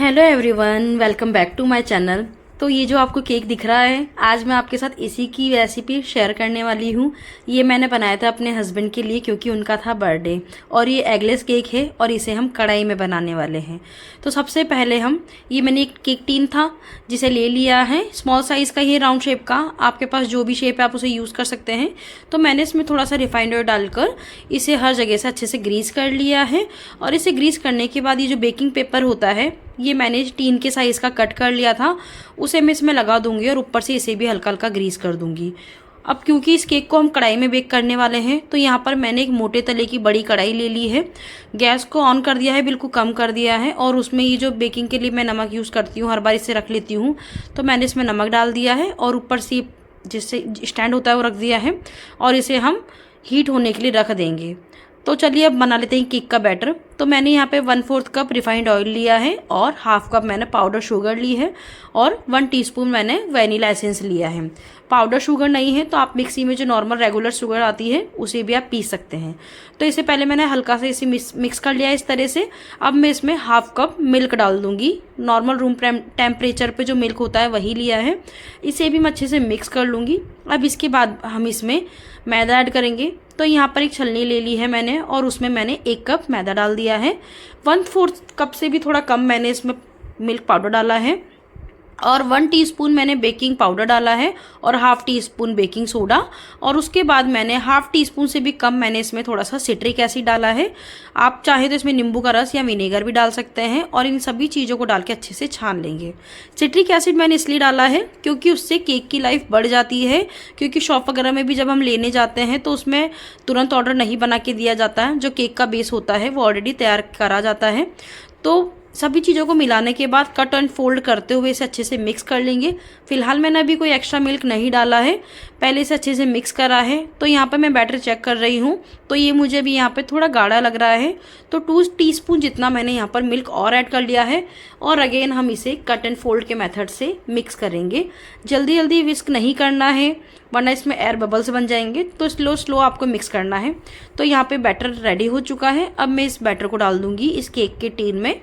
Hello everyone, welcome back to my channel. तो ये जो आपको केक दिख रहा है, आज मैं आपके साथ इसी की रेसिपी शेयर करने वाली हूँ। ये मैंने बनाया था अपने हस्बैंड के लिए क्योंकि उनका था बर्थडे। और ये एगलेस केक है और इसे हम कढ़ाई में बनाने वाले हैं। तो सबसे पहले मैंने एक केक टीन था जिसे ले लिया है, स्मॉल साइज़ का, ये राउंड शेप का। आपके पास जो भी शेप है आप उसे यूज़ कर सकते हैं। तो मैंने इसमें थोड़ा सा रिफाइंड ऑयल डालकर इसे हर जगह से अच्छे से ग्रीस कर लिया है। और इसे ग्रीस करने के बाद ये जो बेकिंग पेपर होता है, ये मैंने टीन के साइज़ का कट कर लिया था, उसे मैं इसमें लगा दूंगी और ऊपर से इसे भी हल्का हल्का ग्रीस कर दूंगी। अब क्योंकि इस केक को हम कढ़ाई में बेक करने वाले हैं, तो यहाँ पर मैंने एक मोटे तले की बड़ी कढ़ाई ले ली है। गैस को ऑन कर दिया है, बिल्कुल कम कर दिया है। और उसमें ये जो बेकिंग के लिए मैं नमक यूज़ करती हूँ, हर बार इसे रख लेती हूँ, तो मैंने इसमें नमक डाल दिया है और ऊपर से जिससे स्टैंड होता है वो रख दिया है। और इसे हम हीट होने के लिए रख देंगे। तो चलिए अब बना लेते हैं केक का बैटर। तो मैंने यहाँ पे 1/4 कप रिफाइंड ऑयल लिया है और हाफ कप मैंने पाउडर शुगर ली है और 1 टीस्पून मैंने वैनिला एसेंस लिया है। पाउडर शुगर नहीं है तो आप मिक्सी में जो नॉर्मल रेगुलर शुगर आती है उसे भी आप पीस सकते हैं। तो इसे पहले मैंने हल्का से इसे मिक्स कर लिया इस तरह से। अब मैं इसमें हाफ कप मिल्क डाल दूंगी। नॉर्मल रूम टेम्परेचर पे जो मिल्क होता है वही लिया है। इसे भी मैं अच्छे से मिक्स कर लूँगी। अब इसके बाद हम इसमें मैदा ऐड करेंगे। तो यहाँ पर एक छलनी ले ली है मैंने और उसमें मैंने 1 कप मैदा डाल दिया है। 1/4 कप से भी थोड़ा कम मैंने इसमें मिल्क पाउडर डाला है और 1 टीस्पून मैंने बेकिंग पाउडर डाला है और half tea spoon baking soda. और उसके बाद मैंने हाफ टी स्पून से भी कम मैंने इसमें थोड़ा सा सिट्रिक एसिड डाला है। आप चाहे तो इसमें नींबू का रस या विनेगर भी डाल सकते हैं। और इन सभी चीज़ों को डाल के अच्छे से छान लेंगे। सिट्रिक एसिड मैंने इसलिए डाला है क्योंकि उससे केक की लाइफ बढ़ जाती है। क्योंकि शॉप वगैरह में भी जब हम लेने जाते हैं तो उसमें तुरंत ऑर्डर नहीं बना के दिया जाता है। जो केक का बेस होता है वो ऑलरेडी तैयार करा जाता है। तो सभी चीज़ों को मिलाने के बाद कट एंड फोल्ड करते हुए इसे अच्छे से मिक्स कर लेंगे। फिलहाल मैंने अभी कोई एक्स्ट्रा मिल्क नहीं डाला है, पहले इसे अच्छे से मिक्स करा है। तो यहाँ पर मैं बैटर चेक कर रही हूँ, तो ये मुझे अभी यहाँ पे थोड़ा गाढ़ा लग रहा है। तो 2 टीस्पून जितना मैंने यहाँ पर मिल्क और ऐड कर लिया है। और अगेन हम इसे कट एंड फोल्ड के मेथड से मिक्स करेंगे। जल्दी जल्दी विस्क नहीं करना है वरना इसमें एयर बबल्स बन जाएंगे। तो स्लो आपको मिक्स करना है। तो यहाँ पे बैटर रेडी हो चुका है। अब मैं इस बैटर को डाल दूंगी इस केक के टीन में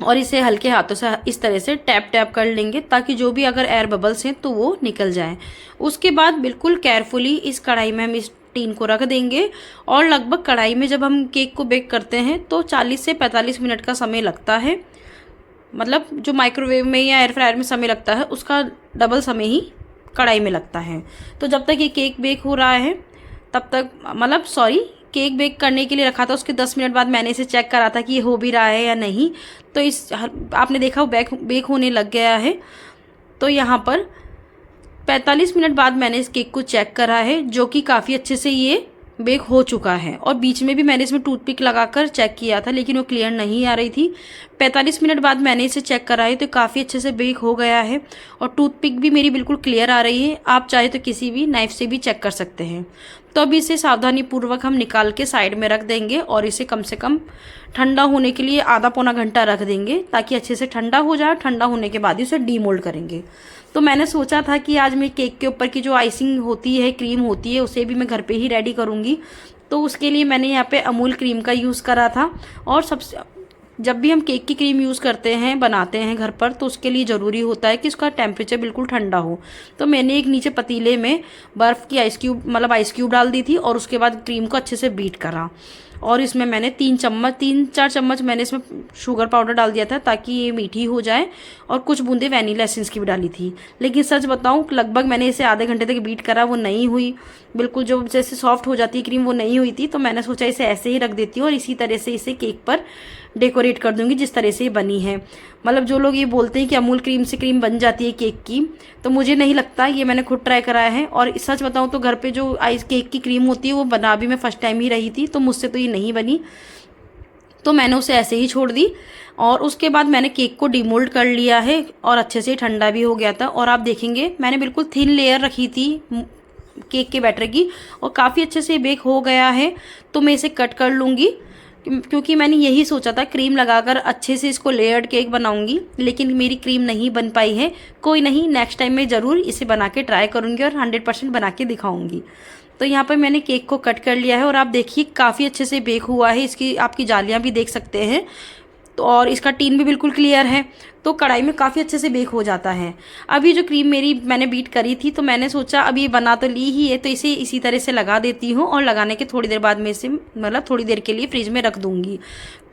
और इसे हल्के हाथों से इस तरह से टैप टैप कर लेंगे ताकि जो भी अगर एयर बबल्स हैं तो वो निकल जाएं। उसके बाद बिल्कुल केयरफुली इस कढ़ाई में हम इस टीन को रख देंगे। और लगभग कढ़ाई में जब हम केक को बेक करते हैं तो 40 से 45 मिनट का समय लगता है। मतलब जो माइक्रोवेव में या एयर फ्रायर में समय लगता है उसका डबल समय ही कढ़ाई में लगता है। तो जब तक ये केक बेक हो रहा है तब तक, मतलब सॉरी, केक बेक करने के लिए रखा था, उसके 10 मिनट बाद मैंने इसे चेक करा था कि ये हो भी रहा है या नहीं। तो आपने देखा वो बेक होने लग गया है। तो यहाँ पर 45 मिनट बाद मैंने इस केक को चेक करा है, जो कि काफ़ी अच्छे से ये बेक हो चुका है। और बीच में भी मैंने इसमें टूथपिक लगाकर चेक किया था लेकिन वो क्लियर नहीं आ रही थी। 45 मिनट बाद मैंने इसे चेक करा है तो काफ़ी अच्छे से बेक हो गया है और टूथपिक भी मेरी बिल्कुल क्लियर आ रही है। आप चाहे तो किसी भी नाइफ से भी चेक कर सकते हैं। तो अब इसे सावधानीपूर्वक हम निकाल के साइड में रख देंगे और इसे कम से कम ठंडा होने के लिए आधा पौना घंटा रख देंगे ताकि अच्छे से ठंडा हो जाए। ठंडा होने के बाद ही उसे डीमोल्ड करेंगे। तो मैंने सोचा था कि आज मैं केक के ऊपर की जो आइसिंग होती है, क्रीम होती है, उसे भी मैं घर पे ही रेडी करूँगी। तो उसके लिए मैंने यहाँ पे अमूल क्रीम का यूज़ करा था। और सबसे जब भी हम केक की क्रीम यूज़ करते हैं, बनाते हैं घर पर, तो उसके लिए ज़रूरी होता है कि उसका टेम्परेचर बिल्कुल ठंडा हो। तो मैंने एक नीचे पतीले में बर्फ़ की आइस क्यूब डाल दी थी और उसके बाद क्रीम को अच्छे से बीट करा। और इसमें मैंने 3-4 चम्मच मैंने इसमें शुगर पाउडर डाल दिया था ताकि ये मीठी हो जाए। और कुछ बूंदे वैनिला एसेंस की भी डाली थी। लेकिन सच बताऊं, लगभग मैंने इसे आधे घंटे तक बीट करा, वो नहीं हुई। बिल्कुल जो जैसे सॉफ्ट हो जाती है क्रीम, वो नहीं हुई थी। तो मैंने सोचा इसे ऐसे ही रख देती हूँ और इसी तरह से इसे केक पर डेकोरेट कर दूंगी जिस तरह से ये बनी है। मतलब जो लोग ये बोलते हैं कि अमूल क्रीम से क्रीम बन जाती है केक की, तो मुझे नहीं लगता। ये मैंने खुद ट्राई कराया है और सच बताऊं तो घर पे जो आइस केक की क्रीम होती है वो बना भी मैं फर्स्ट टाइम ही रही थी, तो मुझसे तो ये नहीं बनी। तो मैंने उसे ऐसे ही छोड़ दी। और उसके बाद मैंने केक को डीमोल्ड कर लिया है और अच्छे से ठंडा भी हो गया था। और आप देखेंगे मैंने बिल्कुल थिन लेयर रखी थी केक के बैटर की और काफ़ी अच्छे से बेक हो गया है। तो मैं इसे कट कर लूँगी क्योंकि मैंने यही सोचा था क्रीम लगाकर अच्छे से इसको लेयर्ड केक बनाऊंगी, लेकिन मेरी क्रीम नहीं बन पाई है। कोई नहीं, नेक्स्ट टाइम मैं ज़रूर इसे बना के ट्राई करूंगी और 100% बना के दिखाऊंगी। तो यहाँ पर मैंने केक को कट कर लिया है और आप देखिए काफ़ी अच्छे से बेक हुआ है। इसकी आपकी जालियाँ भी देख सकते हैं। तो और इसका टीन भी बिल्कुल क्लियर है, तो कढ़ाई में काफ़ी अच्छे से बेक हो जाता है। अब ये जो क्रीम मेरी मैंने बीट करी थी, तो मैंने सोचा अब ये बना तो ली ही है, तो इसे इसी तरह से लगा देती हूँ और लगाने के थोड़ी देर बाद में इसे मतलब थोड़ी देर के लिए फ्रिज में रख दूँगी।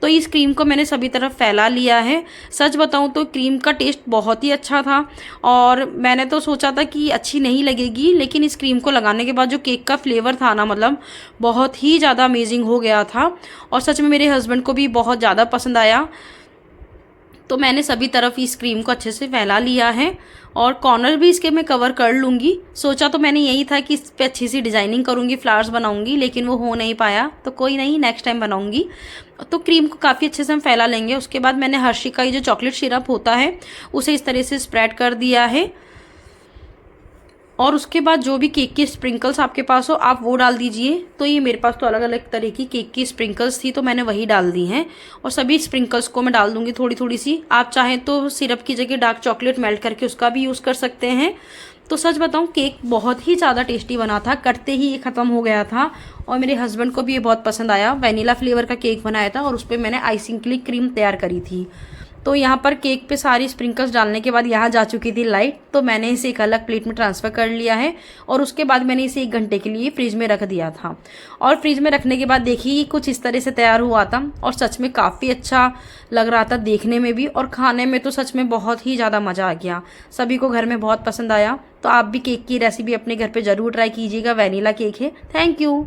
तो इस क्रीम को मैंने सभी तरफ फैला लिया है। सच बताऊँ तो क्रीम का टेस्ट बहुत ही अच्छा था और मैंने तो सोचा था कि अच्छी नहीं लगेगी, लेकिन इस क्रीम को लगाने के बाद जो केक का फ्लेवर था ना, मतलब बहुत ही ज़्यादा अमेजिंग हो गया था और सच में मेरे हस्बैंड को भी बहुत ज़्यादा पसंद आया। तो मैंने सभी तरफ इस क्रीम को अच्छे से फैला लिया है और कॉर्नर भी इसके मैं कवर कर लूँगी। सोचा तो मैंने यही था कि इस पर अच्छी सी डिज़ाइनिंग करूँगी, फ्लावर्स बनाऊँगी, लेकिन वो हो नहीं पाया, तो कोई नहीं, नेक्स्ट टाइम बनाऊँगी। तो क्रीम को काफ़ी अच्छे से हम फैला लेंगे। उसके बाद मैंने हर्शी का ये जो चॉकलेट सिरप होता है उसे इस तरह से स्प्रेड कर दिया है और उसके बाद जो भी केक की स्प्रिंकल्स आपके पास हो आप वो डाल दीजिए। तो ये मेरे पास तो अलग अलग तरह की केक की स्प्रिंकल्स थी, तो मैंने वही डाल दी हैं और सभी स्प्रिंकल्स को मैं डाल दूंगी थोड़ी थोड़ी सी। आप चाहें तो सिरप की जगह डार्क चॉकलेट मेल्ट करके उसका भी यूज़ कर सकते हैं। तो सच बताऊं, केक बहुत ही ज़्यादा टेस्टी बना था, कटते ही ये ख़त्म हो गया था और मेरे हस्बैंड को भी ये बहुत पसंद आया। वैनिला फ्लेवर का केक बनाया था और उस पर मैंने आइसिंग के लिए क्रीम तैयार करी थी। तो यहाँ पर केक पे सारी स्प्रिंकल्स डालने के बाद यहाँ जा चुकी थी लाइट, तो मैंने इसे एक अलग प्लेट में ट्रांसफ़र कर लिया है और उसके बाद मैंने इसे 1 घंटे के लिए फ्रिज में रख दिया था। और फ्रिज में रखने के बाद देखिए कुछ इस तरह से तैयार हुआ था और सच में काफ़ी अच्छा लग रहा था देखने में भी और खाने में तो सच में बहुत ही ज़्यादा मज़ा आ गया। सभी को घर में बहुत पसंद आया। तो आप भी केक की रेसिपी अपने घर पर ज़रूर ट्राई कीजिएगा। वैनिला केक है। Thank you.